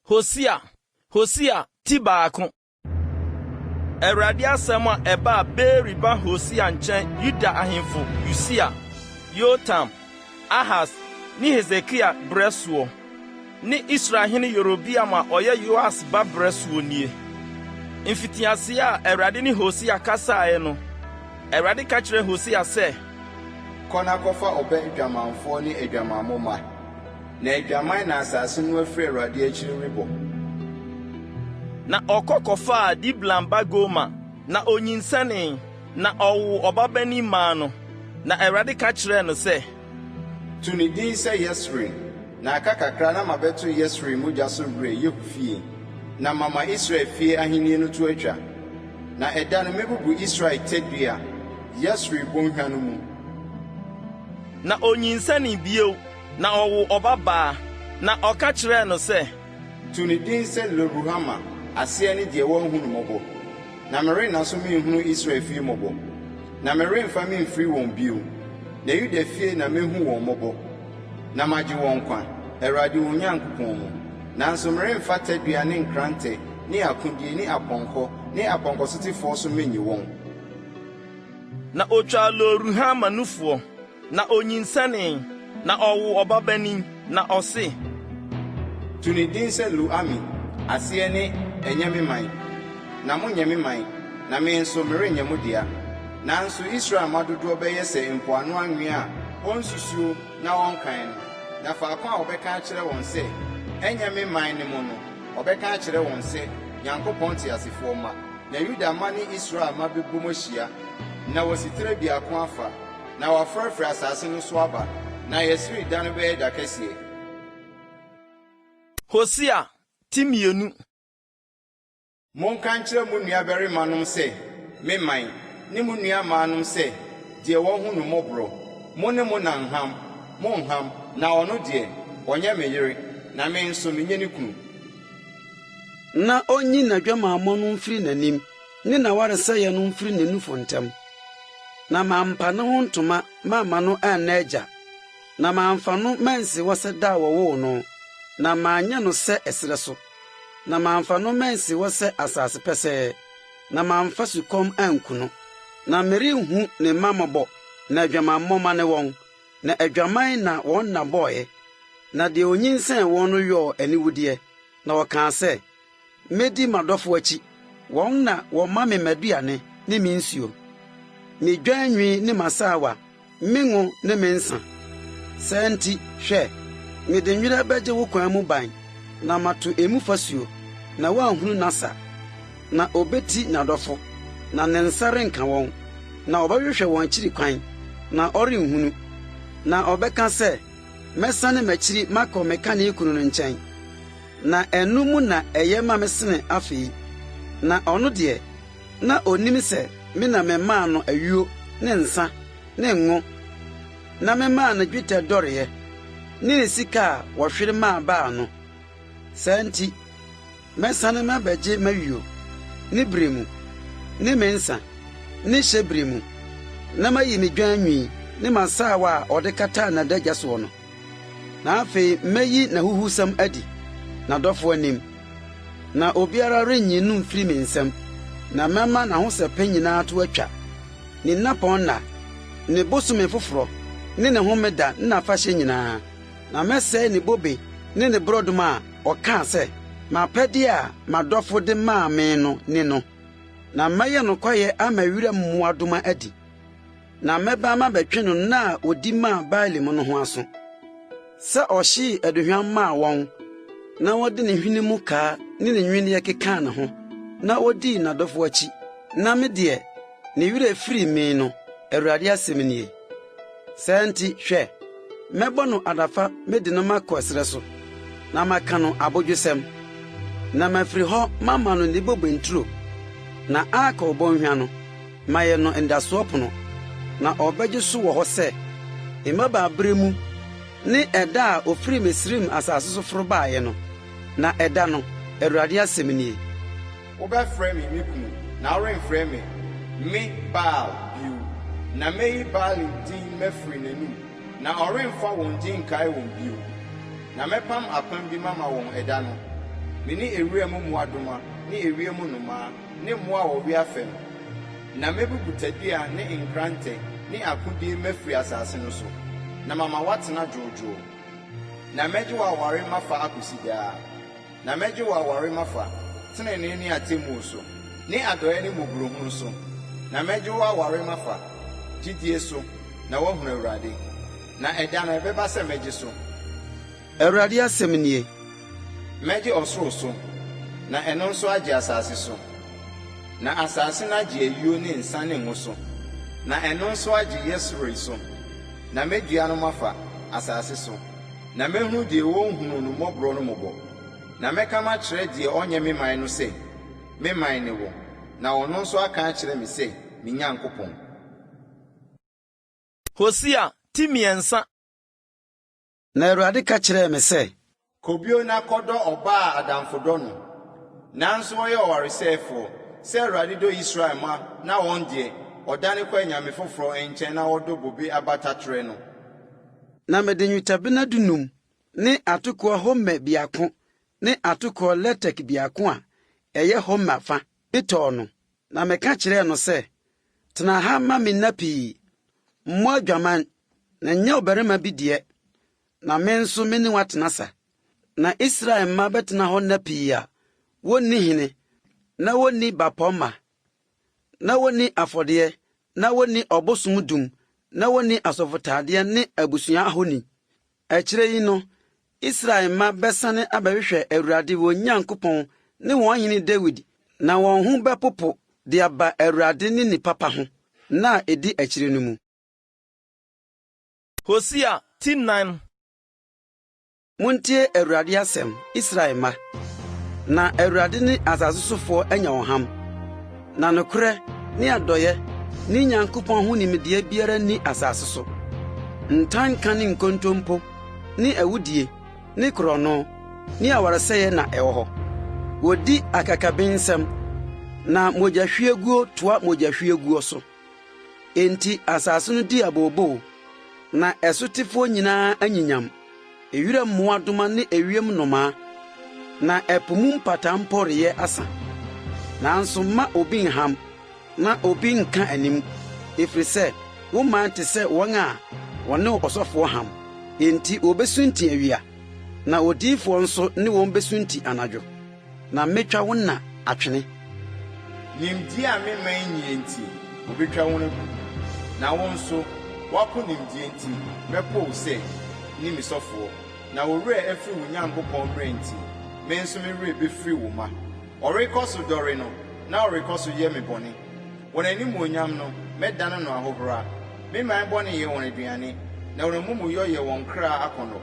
Hosea ti baako. Awurade asɛm a ɛbaa bere ba Hosea nkyɛn Yuda ahemfo Usia, Yotam, Ahas ne Hesekia brɛsoɔ ne Israel hene Yerobiam a ɔyɛ Yoas ba brɛsoɔ nie. Mfitiase a Awurade ne Hosea kasaeɛ no, Awurade ka kyerɛ Hosea sɛ, kɔ na kɔfa ɔbɛn adwamanfoɔ ne adwamammoma, na adwaman na asase no afiri Awurade akyiri rebɔ. Na ɔkɔkɔfaa Diblam ba Goma, na onyinsɛnee, na ɔwoo ɔbabani maa no. Na Awurade ka kyerɛɛ no sɛ, to ne din sɛ Yesreel, na aka kakra na mabɛto Yesreel mogya so berɛ Yehu fie, na mama Israel fie ahenni no to atwa. Na ɛda no mebubu Israel tadua Yesreel bɔnhwa no mu. Na onyinsɛnee bio, na ɔwoo ɔbabaa, na ɔka kyerɛɛ no sɛ, to ne din sɛ Leruhama, aseɛ ne deɛ wɔnhunu mmɔbɔ. Na merenna so menhunu Israel fie mmɔbɔ, na meremfa memfiri wɔn bio. Na Yuda fie na mehu wɔn mmɔbɔ, na magye wɔn nkwa Awurade Onyankopɔn mu. Nanso meremfa tadua ne nkrante ne akodie ne apɔnkɔ ne apɔnkɔsotefoɔ so menyi wɔn. Na otwa Leruhama nufoɔ, na onyinsɛnee, na ɔwoo ɔbabani, na ɔse, to ne din sɛ Lo-ami, aseɛ ne ɛnyɛ me man, na monyɛ me man, na me nso merenyɛ mo dea. Nanso Israel madodoɔ bɛyɛ sɛ mpoano anwea a wɔnsusuo na wɔnkan no. Na faako a wɔbɛka akyerɛ wɔn sɛ ɛnyɛ me man ne mu no, wɔbɛka akyerɛ wɔn sɛ Nyankopɔn te asefoɔ ma. Na Yuda ma ne Israel ma bɛbɔ mu ahyia, na wɔsitire biako afa, na wɔafrɛfrɛ asase no so aba, na Yesreel da no bɛyɛ da kɛseɛ. Hosea ti mmienu. Monka nkyerɛ mo nuabarimanom sɛ me man, ne mo nuamaanom sɛ deɛ wɔhu no mmɔborɔ. Mo ne mo na monham, na ɔno deɛ ɔnyɛ me yere, na me nso menyɛ ne kunu. Na onyi n'adwamammɔ no mfiri n'anim, ne n'awaresɛeɛ no mfiri n'anufo ntam. Na mampa ne ho ntoma mamma no anna agya, na mamfa no mansi wɔ sɛ da a wɔwoo no, na manyɛ no sɛ ɛserɛ so, na mamfa no mansi wɔ sɛ asase pɛsɛɛ, na mamfa sukɔm anku no. Na merenhu ne mma mmɔbɔ, na adwamammɔma ne wɔn, na adwaman na wɔn na bɔɔeɛ. Na deɛ onyinsɛn wɔn no yɔɔ aniwudeɛ, na wɔkaa sɛ, medi m'adɔfo akyi, wɔn na wɔma me m'aduane ne me nsuo, me dwan nwi ne m'asaawa, me ngo ne me nsa. Saa nti, hwɛ, mede nwera bɛgye wo kwan mu ban, na mato emu fasuo, na woanhunu n'asa. Na obeti n'adɔfo, na ne nsa renka wɔn, na ɔbɛhwehwɛ wɔn akyiri kwan, na ɔrenhunu. Na ɔbɛka sɛ, mɛsane m'akyiri makɔ meka ne kunu no nkyɛn. Na ɛno mu na ɛyɛ ma mesene afei. Na ɔno deɛ, na onim sɛ me na memaa no ayuo ne nsa ne ngo, na memaa no dwetɛ dɔreɛ ne ne sika a wɔhwere maa baa no. Saa nti, mɛsane mabɛgye m'ayuo ne bere mu ne me nsa ne hyɛ bere mu, na mayi me dwan nwi ne m'asaawa a ɔde kataa n'adagya soɔ no. Na afei mɛyi n'ahuhusɛm adi n'adɔfo anim, na obiara rennyi no mfiri me nsam. Na mɛma n'ahosɛpɛ nyinaa to atwa, ne nnapɔn nna, ne bosome foforɔ, ne ne homeda ne n'afahyɛ nyinaa. Na mɛsɛe ne bobe ne ne borɔdom a ɔkaa sɛ, m'apɛdeɛ a m'adɔfo de maa me no ne no. Na mɛyɛ no kɔyɛ ama wiram mmoadoma adi. Na mɛba mabɛtwe no na a odi maa Baalim no ho aso, sɛ ɔhyee aduhwam maa wɔn, na wɔde ne hwene mu kaa ne ne nweneɛ kekaa ne ho, na odii n'adɔfo akyi. Na me deɛ, ne werɛ firi me no, Awurade asɛm nie. Saa nti, hwɛ, mɛbɔ no adafa mede no makɔ ɛserɛ so, na maka no abodwosɛm. Na mafiri hɔ mama no ne bobe nturo, na aka ɔbɔnhwa no, mayɛ no ndasoɔ pono, na ɔbɛgye so wɔ hɔ sɛ, mmabaa bere mu, ne ɛda a ofiri Misraim asase so foro baeɛ no. Na ɛda no, Awurade asɛm nie. Wobɛfrɛ me me kunu, na woremfrɛ me Baal bio. Na meyi Baal din mɛfiri n'anim, na ɔremfa wɔn din nkae wɔn bio. Na mɛpam apam bi mama wɔn ɛda no, mene ewia mu mmoadoma ne ewia mu nnomaa ne mmoa a wɔwea fam, na mebubu tadua ne nkrante ne akodie mafiri asase no so, na mama watena dwoodwoo. Na mɛgye wɔ aware mafa akosi daa, na mɛgye wɔ aware mafa tenenee ne atemmuo so ne adɔeɛ ne mmɔborɔhunu so, na mɛgye wɔ aware mafa gyidie so na woahunu Awurade, na ɛda no ɛbɛba sɛ mɛgye so. Awurade asɛm nie. Mɛgye ɔsoro so, na ɛno nso agye asase so, na asase no agye ayuo ne nsa ne ngo so, na ɛno nso agye yɛsoroi so, na mɛdua no mafa asase so, na mɛhunu deɛ wɔnhunu no mmɔborɔ no mmɔbɔ, na mɛka makyerɛ deɛ ɔnyɛ me man no sɛ me man ne wo, na ɔno nso aka akyerɛ me sɛ me Nyankopɔn. Hosea ti mmiɛnsa. Na Awurade ka kyerɛɛ me sɛ, Kobio na kɔdɔ ɔbaa adamfodɔ no, nanso ɔyɛ ɔwaresɛefoɔ, sɛ Awurade dɔ Israel ma na wɔn deɛ ɔdane kɔ anyame foforɔ nkyɛn na wɔdɔ bobe abatatorɛ no. Na mede nwitabena 15 ne atokoɔ homa biako ne atokoɔ letek biako a ɛyɛ homa fa etɔɔ no. Na meka kyerɛɛ no sɛ, tena ha ma me nna pii, mmɔ adwaman, na nyɛ ɔbarima bi deɛ, na me nso me ne watena sa. Na Israel mma bɛtena hɔ nna pii a wonni hene, na wonni bapɔma, na wonni afɔdeɛ, na wonni ɔbosom dum, na wonni asɔfotadeɛ ne abusua ahoni. Akyire yi no, Israel mma bɛsane abɛhwehwɛ Awurade wɔn Nyankopɔn ne wɔn hene Dawid, na wɔn ho bɛpopo de aba Awurade ne ne papa ho, na edi akyire no mu. Hosea ti 9. Muntie Awurade asɛm, Israel mma. Na Awurade ne asase sofoɔ anya ɔham. Na nokorɛ ne adɔyɛ ne Nyankopɔn ho nimdeɛ biara ni asase so. Ntanka ne nkontompo ne awudie ne korɔno ne awaresɛeɛ na ɛwɔ hɔ. Wodi akakabensɛm, na mogyahwiegu toa mogyahwiegu so. Enti asase no di abooboo, na ɛsotefoɔ nyinaa anyinyam. Ewira mmoadoma ne ewiem nnomaa, na ɛpo mu mpata mpɔreyɛ asa. Nanso ma obi nham, na obi nka anim, ɛfiri sɛ wo man te sɛ wɔn a wɔne ɔsɔfoɔ ham. Enti obesunti awia, na odiyifoɔ nso ne wɔn besunti anadwo, na metwa wo na atwene. Nimdeɛ a me man nyie nti obetwa wo no, na wo nso woako nimdeɛ nti mɛpɔ wo sɛ ne me sɔfoɔ, na wo werɛ afiri wo Nyankopɔn berɛ nti me nso me werɛ bɛfiri wo ma. Ɔrekɔ so dɔre no, na ɔrekɔ so yɛ me bɔne. Wɔn animuonyam no mɛdane no ahohora. Me man bɔne yɛ wɔn aduane, na wɔn amumuyɔ yɛ wɔn kra akɔnnɔ.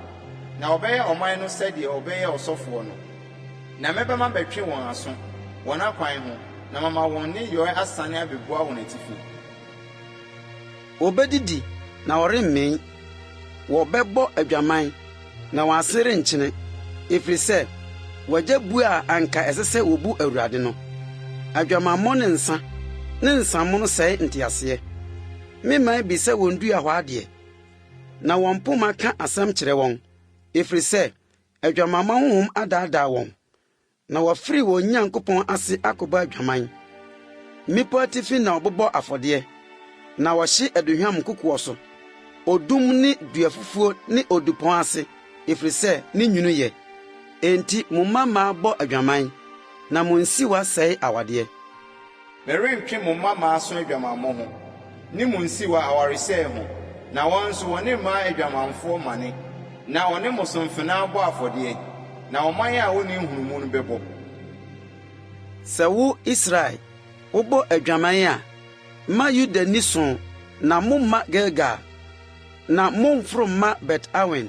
Na ɔbɛyɛ ɔman no sɛdeɛ ɔbɛyɛ ɔsɔfoɔ no, na mɛbɛma bɛtwe wɔn aso wɔn akwan ho, na mama wɔn nneyɔe asane abɛboa wɔn atifi. Obedidi na ɔremmɛn, wɔbɛbɔ adwaman, na wɔn ase renkyene, ɛfiri sɛ wɔagya bu a anka ɛsɛ sɛ wobu Awurade no. Adwamammɔ ne nsa ne nsammo no sɛe nteaseɛ. Me man bi sɛ wɔn dua hɔ adeɛ, na wɔn poma ka asɛm kyerɛ wɔn, ɛfiri sɛ adwamamma honhom adaadaa wɔn, na wɔafiri wɔn Nyankopɔn ase akɔbɔ adwaman. Mmepɔ atifi na ɔbobɔ afɔdeɛ, na wɔhye aduhwam nkokoɔ so, odum ne dua fufuo ne odupɔn ase, ɛfiri sɛ ne nwunu yɛ. Enti mo mmammaa bɔ adwaman, na mo nsiwa sɛe awadeɛ. Merentwe mo mmammaa so adwamammɔ ho, ne mo nsiwa awaresɛe ho, na wɔn nso wɔne mmaa adwamanfoɔ mane, na wɔne mo somfena bɔ afɔdeɛ, na ɔman a wɔne nhunumu no bɛbɔ. Sɛ wo Israel wobɔ adwaman a, ma Yuda ni so, na momma Gilgal, na momforo mma Bet-Awen,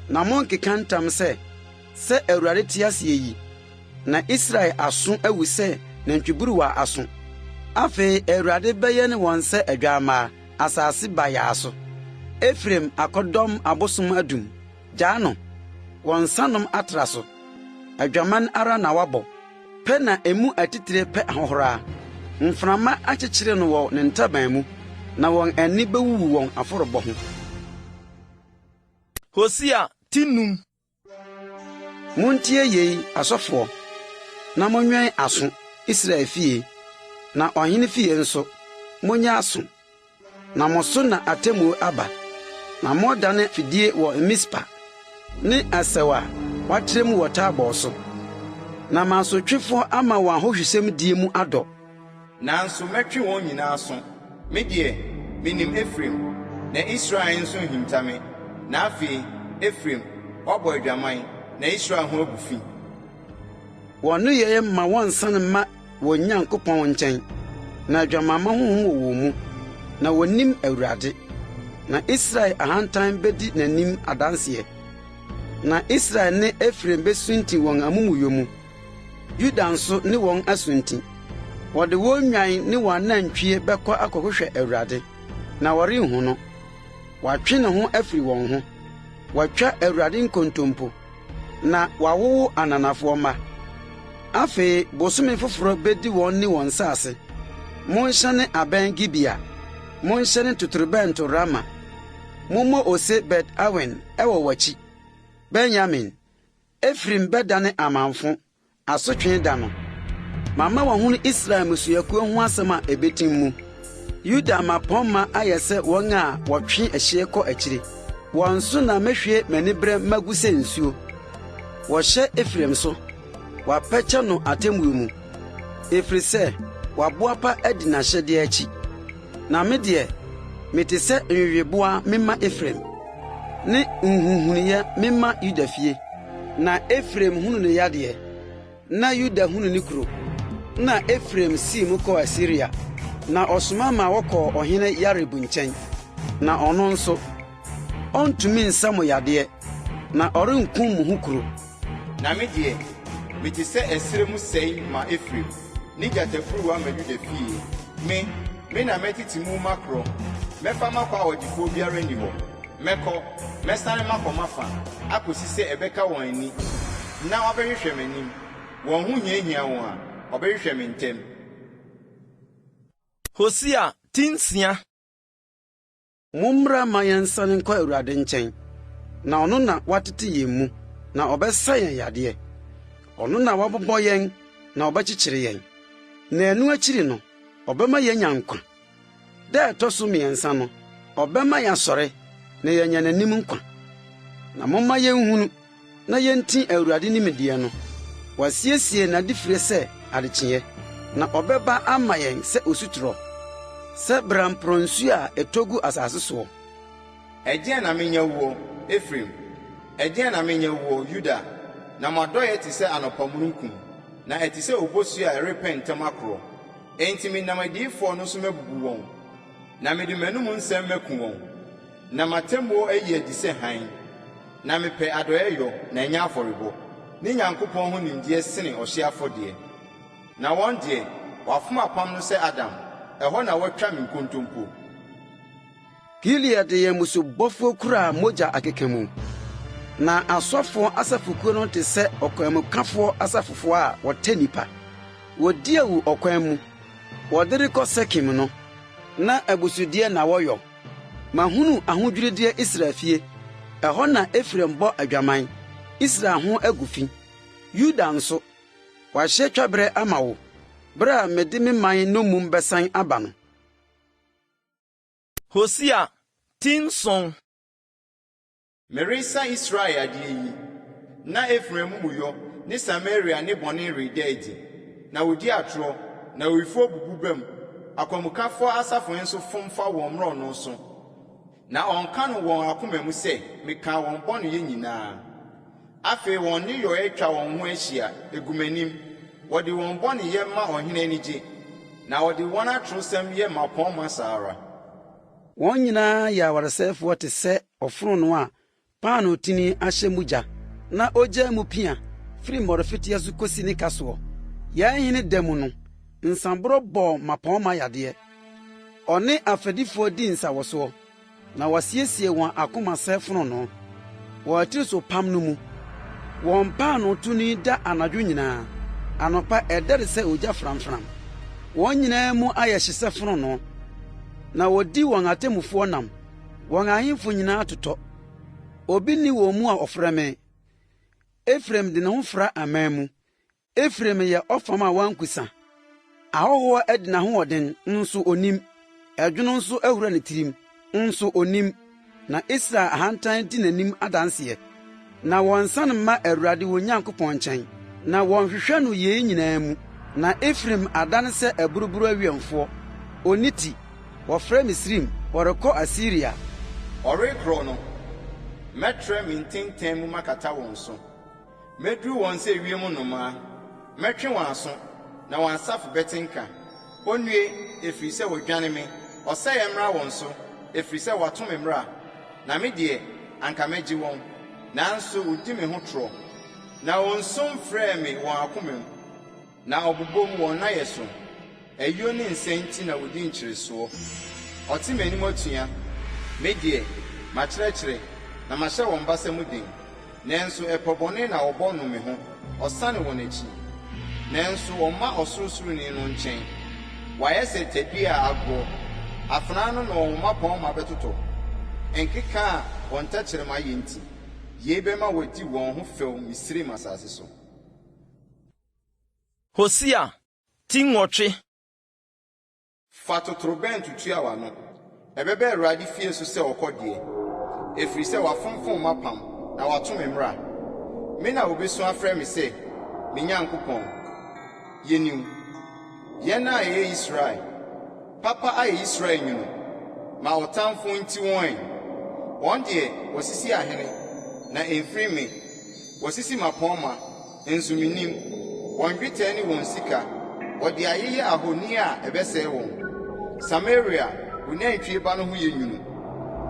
na monkeka ntam sɛ Awurade te ase yi, na Israel aso awu sɛ nantwiburuwa aso. Afei Awurade bɛyɛ ne wɔn sɛ adwammaa asase bayaa so. Efraim akɔdɔm abosom adum, gyaa no, wɔn nsanom atra so. Adwaman ara na wabɔ, pɛ na emu atitire pɛ ahohora. Mframa akyekyere no wɔ ne ntaban mu, na wɔn ani bɛwuwu wɔn aforobɔ ho. Hosea ti 5. Muntie yei asɔfoɔ, na monwɛn aso Israel fie, na ɔhene fie nso monyɛ aso. Na mo so na atemmuo aba, na modane fidie wɔ Mispa ne asɛw a watrɛ mu wɔ Tabor so. Na mansotwefoɔ ama wɔn ahohwesɛm die mu adɔ. Nanso mɛtwe wɔn nyinaa so. Me deɛ, minim Efraim, na Israel nso hinta me. Na afei, Efraim, ɔbɔ adwaman, na Israel ho agu fi. Wɔn no yɛyɛ ma wɔnsane mma wɔn Nyankopɔn nkyɛn, na adwamamma honhom wɔ wɔn mu, na wɔnim Awurade. Na Israel ahantan bedi n'anim adanseɛ. Na Israel ne Efraim besunti wɔn amumuyɔ mu, Yuda nso ne wɔn asunti. Wɔde wɔn nwan ne wɔn anantwie bɛkɔ akɔhwehwɛ Awurade, na wɔrenhu no. Wɔatwe ne ho afiri wɔn ho, wɔatwa Awurade nkontompo, na wɔawowoo ananafoɔ mma. Afei, bosome foforo bedi wɔn ne wɔn nsase. Monhyɛne abɛn Gibea, monhyɛne totorobɛnto Rama, mommɔ ose Bet-Awen ɛwɔ w'akyi. Benyamin, Efraim bɛdane amanfo, asotwe da no. Mama wɔn ho Israel musuakuo ho asɛm a ebetim mu. Yuda mapɔmma ayɛ sɛ wɔn a wɔtwe ahyia kɔ akyiri. Wɔn so na mehwie m'anibrɛ magu sɛ nsuo. Wɔhyɛ Efraim so, wɔapɛkyɛ no atemmuo mu. Ɛfiri sɛ, wɔaboa pa adi n'ahyɛdeɛ akyi. Na me deɛ, mete sɛ nwiweboa mema Efraim, ne nhuhunuyɛ mema Yuda fie. Na Efraim hunu ne yadeɛ, na Yuda hunu ne kuro. Na Efraim sii mu kɔ Asiria, na ɔsoma ma wɔkɔ ɔhene Yareb nkyɛn. Na ɔno nso, ɔntumi nsa mo yadeɛ, na ɔrenkum mo ho kuro. Na me deɛ, mete sɛ ɛsere mu sɛe ma Efraim, ne gyatafuruwa ma Yuda fie. Me na mɛtete mu makorɔ, mɛfa makɔ a ɔdifoɔ biara nni hɔ. Mɛkɔ, mɛsane makɔ mafa, akosi sɛ ɛbɛka wɔn ani, na wɔbɛhwehwɛ m'anim. Wɔn ho hiahia wɔn a, ɔbɛhwehwɛ me ntɛm. Hosea 9. Mommra ma yɛnsane nkɔ Awurade nkyɛn, na ɔno na watete yɛn mu, na ɔbɛsa yɛn yadeɛ. Ɔno na wabobɔ yɛn, na ɔbɛkyekyere yɛn. Na ɛno akyiri no, ɔbɛma yɛanya nkwa. Da ɛtɔ so mmiɛnsa no, ɔbɛma yɛasɔre, na yɛanya n'anim nkwa. Na momma yɛnhunu, na yɛnti Awurade nimdeɛ no. Wasiesie n'adifire sɛ adekyeɛ, na ɔbɛba ama yɛn sɛ osutorɔ, sɛ bramporɔnsu a ɛtogu asase soɔ. Ɛdeɛn na menyɛ woɔ, Efraim? Ɛdeɛn na menyɛ woɔ, Yuda? Na m'adɔyɛ te sɛ anɔpamununkum, na ɛte sɛ obosu a ɛrepɛ ntɛm akorɔ. Enti menam adiyifoɔ no so mɛbubu wɔn, na mede m'anom nsɛm mɛku wɔn. Na m'atemmuo ayi adi sɛ hann, na mepɛ adɔyɛ yɔ na ɛnyɛ afɔrebɔ. Ne Nyankopɔn ho nimdeɛ sene ɔhye afɔdeɛ. Na wɔn deɛ, wɔafom apam no sɛ Adam, ɛhɔ na wɔatwa me nkontompo. Gilead yɛ musobɔfoɔ kura a mogya akeka mu, na asɔfoɔ asafokuo no te sɛ ɔkwanmukafoɔ asafofoɔ a wɔtɛ nipa. Wɔdi awu ɔkwan mu, wɔde rekɔ Sekem no, na abusudeɛ na wɔyɔ. Mahunu ahodwirideɛ Israel fie, ɛhɔ na Efraim bɔ adwaman, Israel ho agu fi. Yuda nso, wahyɛ twaberɛ ama wo, bere a mede me man no mum bɛsan aba no. Hosea 10. Meresa Israel adeɛ yi, na Efraim muyɔ ne Samaria ne bɔne reda adi. Na wodi atoro, na owifoɔ bubu bam, akwamukafoɔ asafo nso fomfa wɔn mmorɔno so. Na ɔnka no wɔn akoma mu sɛ, meka wɔn bɔneyɛ nyinaa. Afei wɔn ne yɔ atwa wɔn ho ahyia, egu m'anim. Wɔde wɔn bɔneyɛ ma ɔhene anigye, na wɔde wɔn atorosɛm yɛ mapɔnma saa ara. Wɔn nyinaa yɛ awaresɛefoɔ te sɛ ɔfononoo a paano tini ahyɛ mu gya, na ogya mu pia firi mmɔrɔfetia so kosi ne kasoɔ. Yɛn hene da mu no, nsamboro bɔɔ mapɔnma yadeɛ. Ɔne afadifoɔ di nsawɔsoɔ, na wasiesie wɔn akoma sɛ fononoo. Wɔn atiri so pam no mu, wɔn paano tuni da anadwo nyinaa, anɔpa ɛdɛre sɛ ogya framfram. Wɔn nyinaa mu ayɛ hye sɛ fononoo, na wɔdi wɔn atemmufoɔ nam, wɔn ahemfo nyinaa totɔ. Obi ni wɔn mu a ɔfrɛ me. Efraim de ne ho fra aman mu, Efraim yɛ ɔfam a wankusa. Ahɔhoɔ adi n'ahoɔden nso onim. Ɛdwono nso ahura ne tirim nso onim. Na Israel ahantan di n'anim adanseɛ. Na wɔnsan mma Awurade wɔn Nyankopɔn nkyɛn. Na wɔnhwehwɛ no yei nyinaa mu. Na Efraim adane sɛ aburuburu awiɛmfoɔ. Oni ti, wɔfrɛ Misrim, wɔrekɔ Asiria. Ɔrekorɔ no, mɛtrɛ me ntenten mu makata wɔn so. Meduru wɔn sɛ ewiem nnomaa. Mɛtwe wɔn aso, na wɔn asafo bɛtenka. Onwie, efiri sɛ wɔdwane me. Ɔsɛe mmra wɔn so, efiri sɛ wɔato me mmra. Na me deɛ, anka mɛgye wɔn. Nanso wodi me ho torɔ. Na wɔn som frɛɛ me wɔn akoma mu. Na ɔbobɔ mu wɔn nayɛ so. Ɛyuo ne nsɛ nti na wodi nkyerɛsoɔ. Ɔte m'anim atua. Me deɛ, makyerɛkyerɛ, na mahyɛ wɔn basa mu den. Nanso ɛpɔbɔne na ɔbɔ no me ho. Ɔsane wɔn akyi. Nanso ɔmma ɔsorosoroni no nkyɛn. Wɔayɛ sɛ tadua a agoɔ. Afenaa no na ɔwoma pɔn ma bɛtotɔ. Nkeka a wɔn tɛkyerɛma yɛ nti. Yei bɛma wɔdi wɔn ho fɛw Misraim asase so. Hosea ti nwɔtwe. Fa totorobɛnto tua w'ano. Ɛbɛbɛ Awurade fie so sɛ ɔkɔdeɛ. Efiri sɛ wafomfom m'apam na wato me mmra. Me na obesu afrɛ me sɛ, me Nyankopɔn. Yenim. Yɛn a yɛyɛ Israel. Papa ayɛ Israel nwunu. Ma ɔtamfo nti wɔn. Wɔn deɛ wɔsisi ahene, na emfiri me. Wɔsisi mapɔnma, nso minim. Wɔn dwetɛ ne wɔn sika. Wɔde ayɛyɛ ahoni a ɛbɛsɛe wɔn. Samaria, wo nantwie ba no ho yɛ nwunu.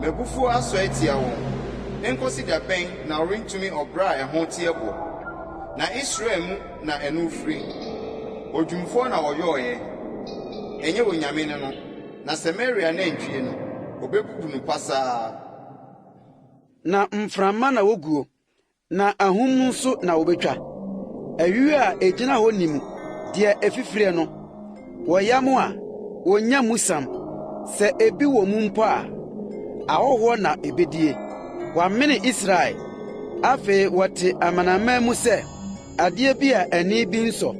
M'abufuo asɔ atia wɔn. Enkosi da bɛn na ɔrentumi ɔbra a ɛho teɛ bɔ. Na Israel mu na ɛno firi. Odwumfoɔ na ɔyɔɔyɛ. Ɛnyɛ onyame ne no. Na Samaria nantwie no, obebubu no pasaa. Na mframa na woguo. Na ahum nso na wobetwa. Awiu a egyina hɔ nim deɛ efifire no. Wɔyam a wonya musam. Sɛ ebi wɔ mu mpo a ahɔhoɔ na ebedie. Wɔamene Israel. Afei wɔte amanaman mu sɛ adeɛ bi a ani bi nsɔ.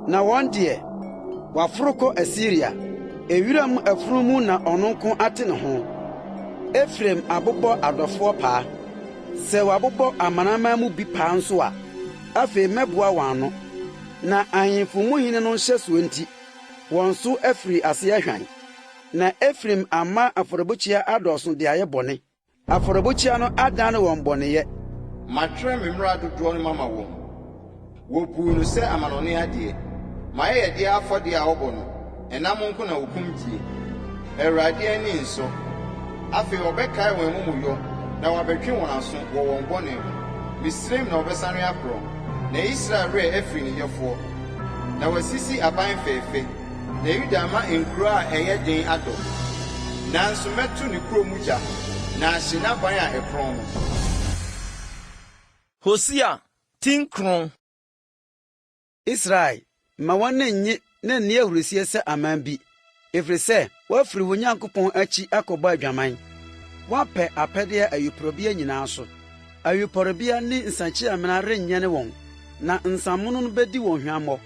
Na wɔn deɛ wɔaforo kɔ Asiria. Ewiram afurumu na ɔno nko ate ne ho. Efraim abobɔ adɔfoɔ paa. Sɛ wɔabobɔ amanaman mu bi paa nso a afei mɛboa wɔn ano. Na ahemfo mu hene no nhyɛsoɔ nti wɔn so afiri ase ahwan. Na Efraim ama afɔrebukyia adɔso de ayɛ bɔne. Afɔrebukyia no adane wɔn bɔneyɛ. Matwerɛ me mmara dodoɔ no mama wɔn. Wɔpuu no sɛ amanɔne adeɛ. Mayɛ yɛdeɛ afɔdeɛ a wɔbɔ no. Ɛnam nko na wokum die. Awurade ani nso. Afei ɔbɛkae wɔn amumuyɔ na wabɛtwe wɔn aso wɔ wɔn bɔne ho. Misraim na ɔbɛsane akorɔ. Na Israel werɛ afiri ne yɛfoɔ. Na wasisi aban fɛɛfɛ. Na Yuda ama nkuro a ɛyɛ den adɔ. Nanso mɛto ne kuro mu gya. Na ahye n'aban a ɛkorɔn no. Hosea ti nkron. Israel, ma wɔn nnye na nni ahurusie sɛ aman bi. Ɛfiri sɛ, wɔafiri wo Nyankopɔn akyi akɔbɔ adwaman. Wɔapɛ apɛdeɛ ayuporobea nyinaa so. Ayuporobea ne nsakyiamena renyɛne wɔn. Na nsamono no bedi wɔn hwammɔ.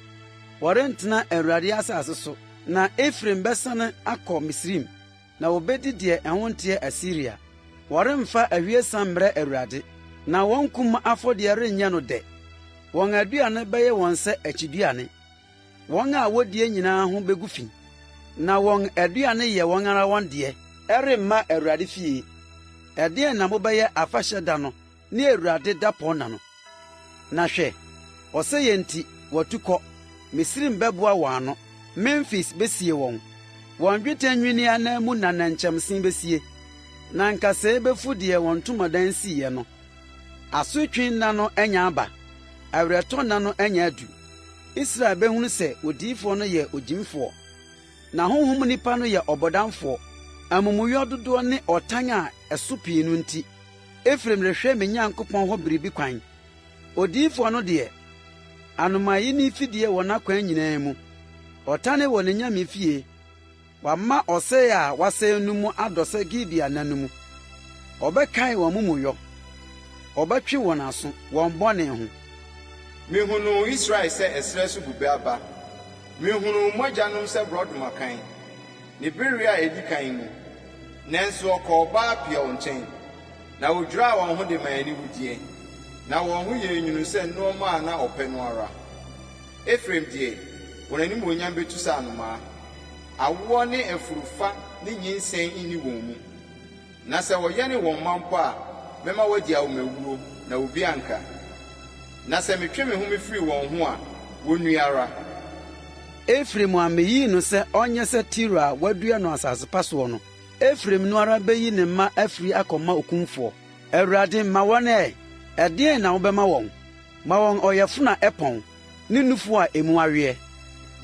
Wɔrentena Awurade asase so. Na Efraim bɛsane akɔ Misrim. Na wɔbedi deɛ ɛho nteɛ Asiria. Wɔremfa awiesa mmerɛ Awurade. Na wɔn kum afɔdeɛ renyɛ no dɛ. Wɔn aduane bɛyɛ wɔn sɛ akyiduane. Wɔn a wodie nyinaa ho begu fi. Na wɔn aduane yɛ wɔn ara wɔn deɛ. Ɛremma Awurade fie. Ɛdeɛn na mobɛyɛ afahyɛ da no ne Awurade dapɔn na no. Na hwɛ, ɔsɛyɛ nti wɔtu kɔ. Misrim bɛboa wɔn ano. Memphis besie wɔn. Wɔn dwetɛ nwini anan mu na nankyɛmsen besie. Na nkasɛe befu deɛ wɔn ntomadan siiɛ no. Asotwe nna no anya aba. Awerɛtɔ nna no anya adu. Israel behunu sɛ odiyifo no yɛ ogyimfoɔ. Na honhom nipa no yɛ ɔbɔdamfoɔ. Amumuyɔ dodoɔ ne ɔtan a ɛso pii no nti. Efraim rehwɛ me Nyankopɔn hɔ biribi kwan. Odiyifo no deɛ, anomayi ne fidie wɔ n'akwan nyinaa mu. Ɔtane wɔ ne nyame fie. Wama ɔsɛe a wasɛe no mu adɔsɛ Gibea nna no mu. Ɔbɛkae wɔn mumuyɔ. Ɔbɛtwe wɔn aso wɔn bɔne ho. Mihunu Israel sɛ ɛsrɛ so bube aba. Mihunu mogyanom sɛ borɔdɔmakan. Ne bere a edi kan mu. Nanso ɔkɔɔ ɔbaa pia wɔn nkyɛn. Na wodwiraa wɔn ho de ma aniwudeɛ. Na wɔn ho yɛ nwunu sɛ nneɛma a na ɔpɛ no ara. Efraim deɛ, wɔn animuonyam betu sɛ anomaa. Awoɔ ne afurufa ne nyinsɛn nni wɔn mu. Na sɛ wɔyɛ ne wɔn mma mpo a, mɛma wɔadi awomawuo na obi anka. Na sɛ metwe me ho mefiri wɔn ho a, wonnua ara. Efraim a meyii no sɛ ɔnyɛ sɛ Tiro a wadua no asase pa soɔ no, Efraim no ara beyi ne mma afiri akɔma okumfoɔ. Awurade ma wɔn ɛdeɛn na wobɛma wɔn? Ma wɔn ɔyɛfo na ɛpɔn, ne nufo a emu aweɛ.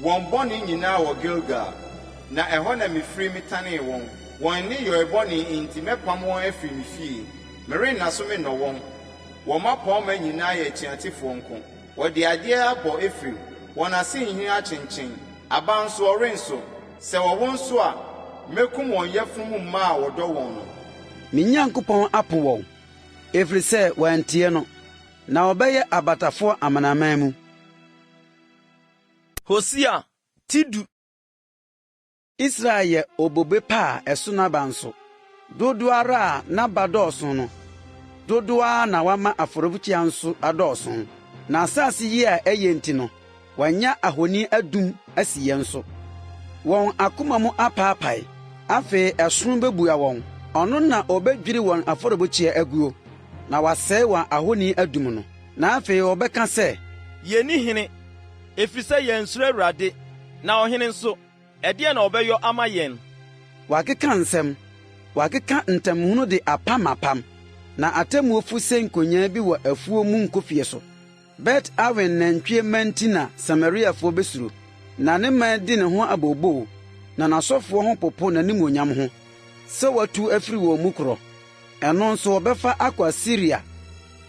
Wɔn bɔne nyinaa wɔ Gilgal, na ɛhɔ na mefiri metanee wɔn. Wɔn ne yɛ bɔne nti mɛpam wɔn afiri me fie. Merenna so me nnɔ wɔn. Wɔn mmapɔmma nyinaa yɛ atuatefoɔ nko. Wɔde adeɛ abɔ Efraim. Wɔn ase nhini akyenkyen. Aba nso ɔrenso. Sɛ wɔwɔ nso a, mekum wɔn yɛfunu mma a wɔdɔ wɔn no. Me Nyankopɔn apo wɔn, ɛfiri sɛ wɔantie no, na wɔbɛyɛ abatafoɔ amanaman mu. Hosea tidu. Israel yɛ obobe pa a ɛso n'aba nso. Dodo ara a n'aba dɔɔso no, dodo ara na wama afɔrebukyia nso adɔɔso. Na asase yi a ɛyɛ nti no, wanya ahoni adum asi yɛn so. Wɔn akoma mu apaapae, afei ɛsono bebua wɔn. Ɔno na obedwiri wɔn afɔrebukyia aguo, na wasɛe wɔn ahoni adum no. Na afei wɔbɛka sɛ, Yɛni hene, ɛfiri sɛ yɛnsuro Awurade, na ɔhene nso, ɛdeɛn na ɔbɛyɔ ama yɛn? Wakeka nsɛm, wakeka ntamhunu de apam, na atemmuofu sɛ nkonyaa bi wɔ afuo mu nkofie so. Bet-Awen nantwie manti na Samariafoɔ besuro, na ne man di ne ho abooboo, na n'asɔfoɔ ho popo n'animonyam ho, sɛ watu afiri wɔn mu korɔ. Ɛno nso wɔbɛfa akɔ Asiria,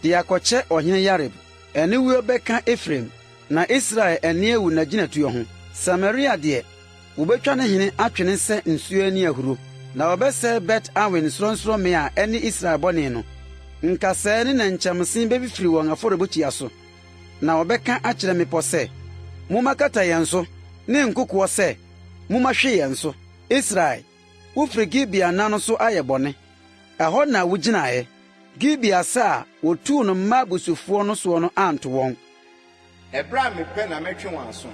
de akɔkyɛ ɔhene Yareb. Aniwuo bɛka Efraim, na Israel ani awu n'agyinatuo ho. Samaria deɛ, wobɛtwa ne hene atwene sɛ nsuo ani ahuro, na wɔbɛsɛe Bet-Awen sorɔnsorɔmmea a ɛne Israel bɔne no. Nkasɛɛ ne nankyɛmsen bɛfifiri wɔn afɔrebukyia so, na wɔbɛka akyerɛ mmepɔ sɛ, mommakata yɛn so, ne nkokoɔ sɛ, mommahwe yɛn so. Israel, wofiri Gibea na no so ayɛ bɔne. Ɛhɔ na wugyinaeɛ. Gibea sɛ a wotuu no mma abusufoɔ no soɔ no anto wɔn. Ɛberɛ a mepɛ na mɛtwe wɔn aso,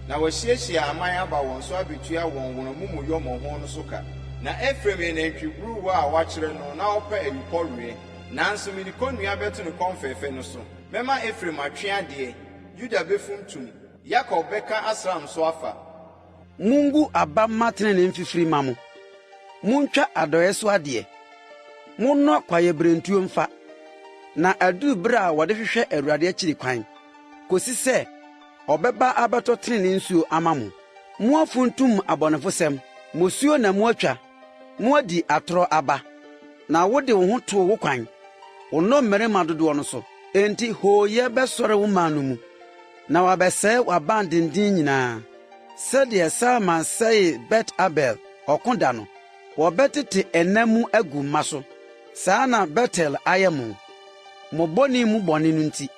na wɔahyiahyia aman aba wɔn so abetua wɔn amumuyɔ mmɔho no so ka. Na Efraim yɛ nantwiburuwa a wɔakyerɛ no na ɔpɛ awipɔweɛ. Nanso mede kɔnnua bɛto ne kɔn fɛɛfɛ no so. Mɛma Efraim atwe adeɛ, Yuda bɛfumtum, Yakob bɛka asram so afa. Mungu aba matene ne mfifiri ma mo. Muntwa adɔeɛ so adeɛ. Monnɔ kwaeɛberentuo mfa. Na aduru bere a wɔde hwehwɛ Awurade akyiri kwan, kosi sɛ ɔbɛba abɛtɔ tenene nsuo ama mo. Moafuntum abɔnefosɛm, mosuo na moatwa, moadi atorɔ aba. Na wode wo ho too wo kwan, wo nnɔmmarima dodoɔ no so. Enti hooyɛ bɛsɔre wo man no mu, na wabɛsɛe w'aban denden nyinaa. Sɛdeɛ Salma sɛe Bet-Abel ɔko da no, wɔbɛtete ɛna mu agu mma so. Saa na Betel ayɛ mo. Mo bɔne mu bɔne no nti,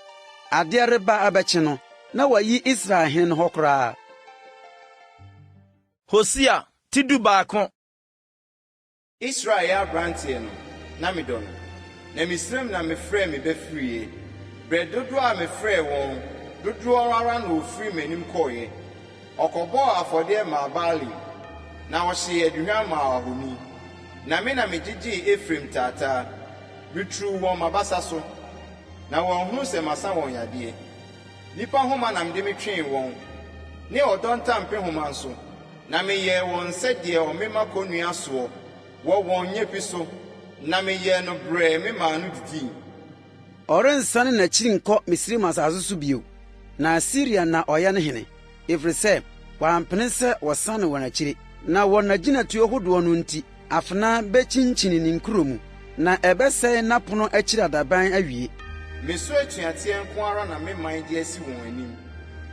adeɛ reba abɛkye no, na wayi Israel hene no hɔ koraa. Hosea tidu baako. Israel yɛ aberanteɛ no, na medɔ no. Na misrɛm na mefrɛ me bɛfirie. Brɛ dodoɔ a mefrɛ wɔn, dodoɔ ara na ofiri m'anim kɔɔeɛ. Ɔkɔbɔɔ afɔdeɛ maa Baali, na ɔhyee aduhwam maa ahoni. Na me na megyegyee Efraim taataa, meturu wɔn mabasa so, na wɔnhunu sɛ masa wɔn yadeɛ. Nnipa homa na mede metwee wɔn, ne ɔdɔ ntampe homa nso, na meyɛɛ wɔn sɛdeɛ ɔmema kɔnnua soɔ, wɔ wɔn nyepi so, na meyɛɛ no brɛɛ me maa no didii. Ɔrensane n'akyiri nkɔ Misraim asase so bio, na Asiria na ɔyɛ ne hene, ɛfiri sɛ wɔampene sɛ wɔsane wɔn akyiri. Na wɔn agyinatuo hodoɔ no nti, afena bɛkyinkyini ne nkuro mu, na ɛbɛsɛe n'apono akyiri adaban awie. Meso atuateɛ nko ara na me man de asi wɔn anim,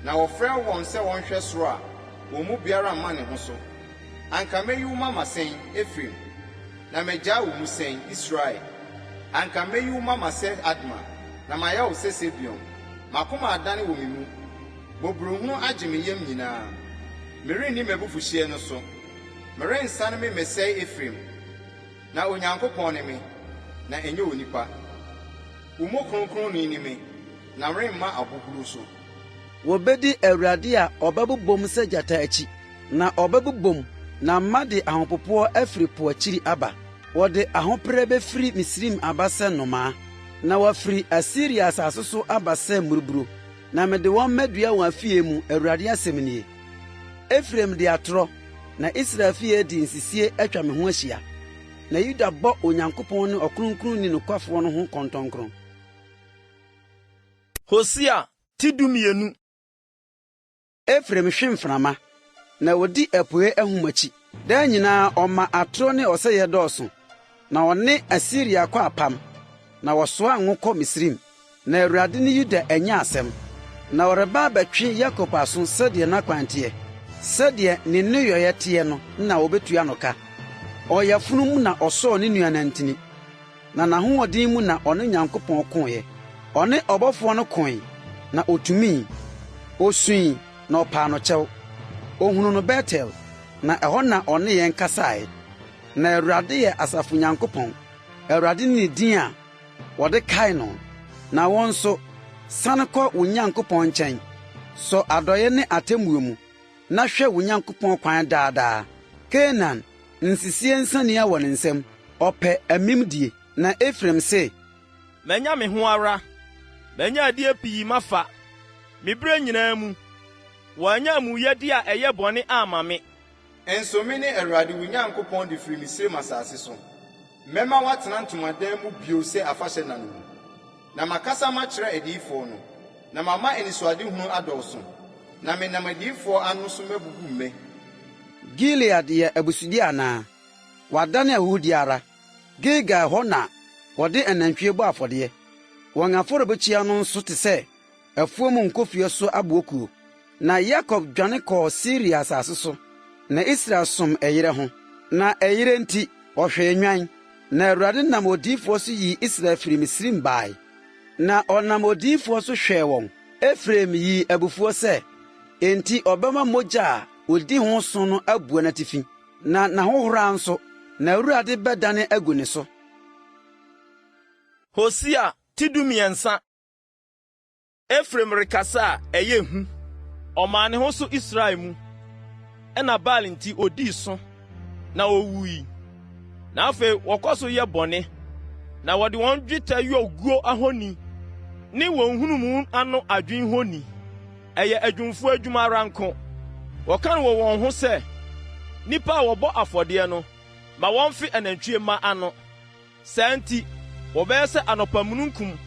na wɔfrɛ wɔn sɛ wɔnhwɛ soro a, wɔn mu biara mma ne ho so. Anka meyi wo mama sɛn, Efraim, na megyaa wo mu sɛn, Israel. Anka meyi wo mama sɛ Adma, na mayɛ wo sɛ Sebion. makoma adane wɔ me mu, bobrohunu agye me yam nyinaa. Merenni m'abufuhyeɛ no so, merensane me mesɛe Efraim. Na Onyankopɔn ne me, na ɛnyɛ onipa. Wo mu Kronkronni ne me, na meremma abohuru so. Wobedi Awurade a ɔbɛbobom sɛ gyata akyi, na ɔbɛbobom na mma de ahopopoɔ afiri po akyiri aba. Wɔde ahopere bɛfiri Misrim aba sɛ nnomaa, na wɔafiri Asiria asase so aba sɛ mmuruburo, na mede wɔn mɛdua wɔn afie mu. Awurade asɛm nie. Efraim de atorɔ, na Israel fie de nsisie atwa me ho ahyia, na Yuda bɔ Onyankopɔn ne ɔkronkronni nokwafoɔ no ho kɔntɔnkron. Hosea ti 12. Efraim hwe mframa, na wodi apoe ahumakyi. Daa nyinaa ɔma atorɔ ne ɔsɛeɛ dɔɔso, na ɔne Asiria kɔ apam, na wɔsoa ngo kɔ Misrim. Na Awurade ne Yuda anya asɛm, na ɔreba abɛtwe Yakob aso sɛdeɛ n'akwan teɛ, sɛdeɛ ne nneyɔeɛ teɛ no na wɔbɛtua no ka. Ɔyafunu mu na ɔsɔɔ ne nua nantini, na n'ahoɔden mu na ɔne Nyankopɔn koeɛ. Ɔne ɔbɔfoɔ no koe, na otumii. Osui, na ɔpaa no kyɛw. Ohunu no Betel, na ɛhɔ na ɔne yɛn kasae. Na Awurade yɛ Asafo Nyankopɔn. Awurade ne din a wɔde kae no. Na wɔn nso, sane kɔ wo Nyankopɔn nkyɛn. Sɔ adɔeɛ ne atemmuo mu, na hwɛ wo Nyankopɔn kwan daadaa. Kanaan, nsisie nsania wɔ ne nsam, ɔpɛ amimdie. Na Efraim se, Manya me ho ara, manya adeɛ pii mafa, me bere nyinaa mu. Wɔanya amuyɛde a ɛyɛ bɔne ama me. Enso me ne Awurade wo Nyankopɔn de firi Misraim asase so. Mɛma woatena ntomadan mu bio sɛ afahyɛ nna no mu. Na makasa makyerɛ adiyifoɔ no, na mama anisoadehunu adɔɔso. Na menam adiyifoɔ ano so mabubu mme. Gilead yɛ abusudi anaa? Wadane ahuhudi ara. Gilgal hɔ na wɔde anantwie bɔ afɔdeɛ. Wɔn afɔrebukyia no nso te sɛ afuo mu nkofie so abokuo. Na Yakob dwane kɔɔ Siria asase so, na Israel som ɛyere ho. Na ɛyere nti ɔhwɛ nwan. Na Awurade nam odiyifoɔ so yi Israel firi Misrim bae. Na ɔnam odiyifoɔ so hwɛɛ wɔn. Efraim yi abufuo sɛ, enti ɔbɛma mogya a odi ho so no abua n'atifi, na n'ahohora nso, na Awurade bɛdane agu ne so. Hosea ti 13. Efraim rekasa a ɛyɛ hu. Ɔmaa ne ho so Israel mu. Ɛna Baal nti odii so, na owui. Na afei wɔkɔ so yɛ bɔne, na wɔde wɔn dwetɛ yɔ guo ahoni, ne wɔn hunumu ano adwen honi. Ɛyɛ adwumfo adwuma ara nko. Wɔka no wɔ wɔn ho sɛ, nipa a wɔbɔ afɔdeɛ no, ma wɔmfe anantwie ma ano. Saa nti, wɔbɛyɛ sɛ anɔpamununkum,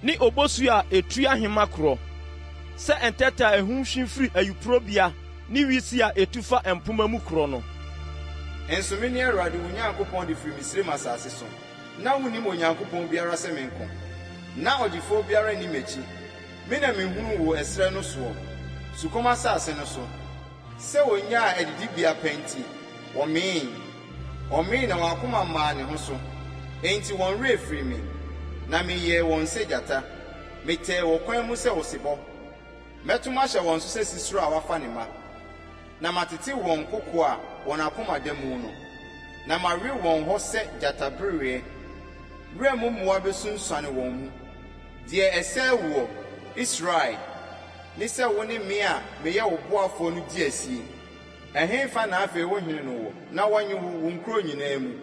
ne obosu a etu ahemman korɔ, sɛ ntɛtɛ a ehum hwi firi ayuporobea, ne wisi a etu fa mpoma mu korɔ no. Enso me ne Awurade wo Nyankopɔn de firi Misraim asase so. Na wonim Onyankopɔn biara sɛ me nko. Na ɔgyefo biara ni m'akyi. Me na menhunu wo ɛsrɛ no soɔ, sukɔm asase no so. Sɛ wonya a adidibea pɛnti, wɔmee na wɔn akoma maa ne ho so. Enti wɔn werɛ firi me, na meyɛɛ wɔn sɛ gyata. Metɛɛ wɔ kwan mu sɛ osebɔ. Mɛtom ahyɛ wɔn so sɛ sisiro a wafa ne ma. Na matete wɔn koko a wɔn akoma da mu no. Na mawe wɔn hɔ sɛ gyata bereɛ. Werɛ mu mmoa bɛsunsuane wɔn mu. Deɛ ɛsɛ wɔ Israel, ne sɛ wo ne me a meyɛ wo boafoɔ no di asie. Ɛhenfa na afei wo hene no wɔ, na wɔnye wo nkuro nyinaa mu.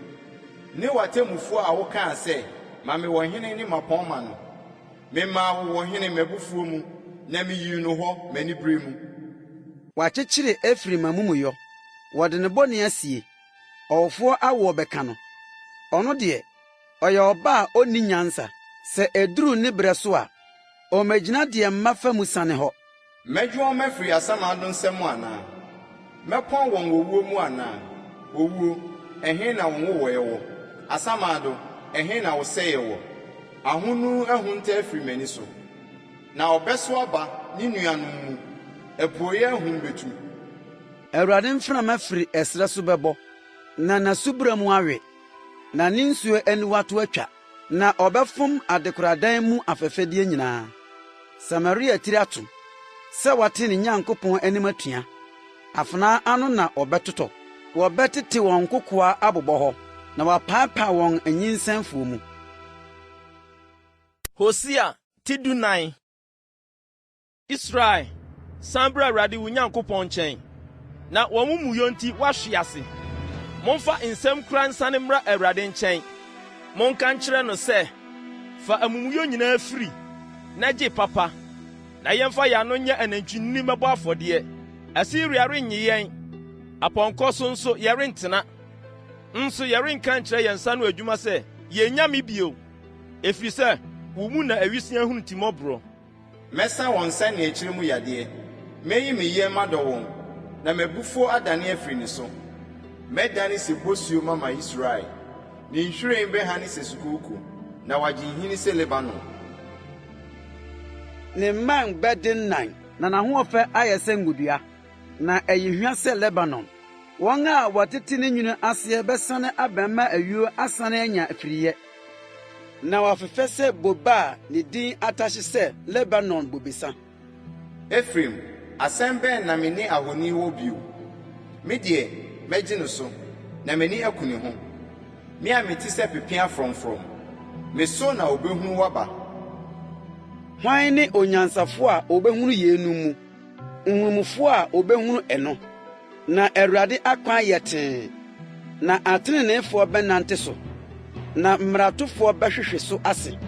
Ne w'atemmufoɔ a wokaa sɛ, ma me wɔ hene ne mapɔnma no. Memaa wo wɔ hene m'abufuo mu, na meyii no hɔ m'anibere mu. Wakyekyere Efraim amumuyɔ, wɔde ne bɔne asie. Ɔwofoɔ awo bɛka no. Ɔno deɛ, ɔyɛ ɔba a onni nyansa. Sɛ eduru ne berɛ so a, ɔmagyina deɛ mma fa mu sane hɔ. Mɛdwe wɔn mafiri asamado nsɛm anaa? Mɛpɔn wɔn wɔwuo mu anaa? Owuo, ɛhe na wɔn wowɔeɛ wɔ? Asamado, ɛhe na wɔsɛeɛ wɔ? Ahonu ahunta afiri m'ani so. Na ɔbɛso aba ne nuanom mu. Apuoyɛ ahum betu. Awurade mframa firi ɛsrɛ so bɛbɔ, na n'asubura mu awe, na ne nsuo aniwa to atwa, na ɔbɛfom adekoradan mu afɛfɛdeɛ nyinaa. Samaria tiri ato sɛ wɔte ne Nyankopɔn anim atua. Afenaa ano na ɔbɛtotɔ. Wɔbɛtete wɔn kokoa abobɔ hɔ, na wɔapaapaa wɔn anyinsɛnfoɔ mu. Hosea ti 19. Israel, san bra Awurade wo Nyankopɔn nkyɛn, na wɔn mumuyɔ nti woahwe ase. Momfa nsɛm kura nsane mmra Awurade nkyɛn. Monka nkyerɛ no sɛ, fa amumuyɔ nyinaa firi, na gye papa, na yɛmfa yɛn ano nyɛ anantwinini mmɛbɔ afɔdeɛ. Asiria rennye yɛn, apɔnkɔ so nso yɛrentena. Nso yɛrenka nkyerɛ yɛn nsa no adwuma sɛ, yɛnya me bio, ɛfiri sɛ, wo mu na awisia hunu timɔborɔ. Mɛsa wɔn nsa ne akyiri mu yadeɛ. Meyi me yɛ madɔ wɔn, na m'abufuo adane afiri ne so. Mɛdane sɛ bosuo mama Israel. Ne nhwiren bɛha ne sɛ sukuuku, na wagye nhini sɛ Lebanon. Ne mman bɛdennan, na n'ahoɔfɛ ayɛ sɛ ngodua, na ɛyɛ hwa sɛ Lebanon. Wɔn a wɔtete ne nwunu aseɛ bɛsane abɛmma ayuo asane anya afiriyɛ, na wɔafefɛ sɛ bobe a ne din atahye sɛ Lebanon bobesa. Efraim, asɛm bɛn na me ne ahoni wɔ bio? Me deɛ, mɛgye no so, na m'ani aku ne ho. Me a mete sɛ pepea frɔmfrɔm, me so na obehunu waba. Hwan ne onyansafo a obehunu yɛnu mu, nhunumufo a obehunu ɛno? Na Awurade akwan yɛ tee, na ateneneefoɔ bɛnante so, na mmaratofoɔ bɛhwehwe so ase.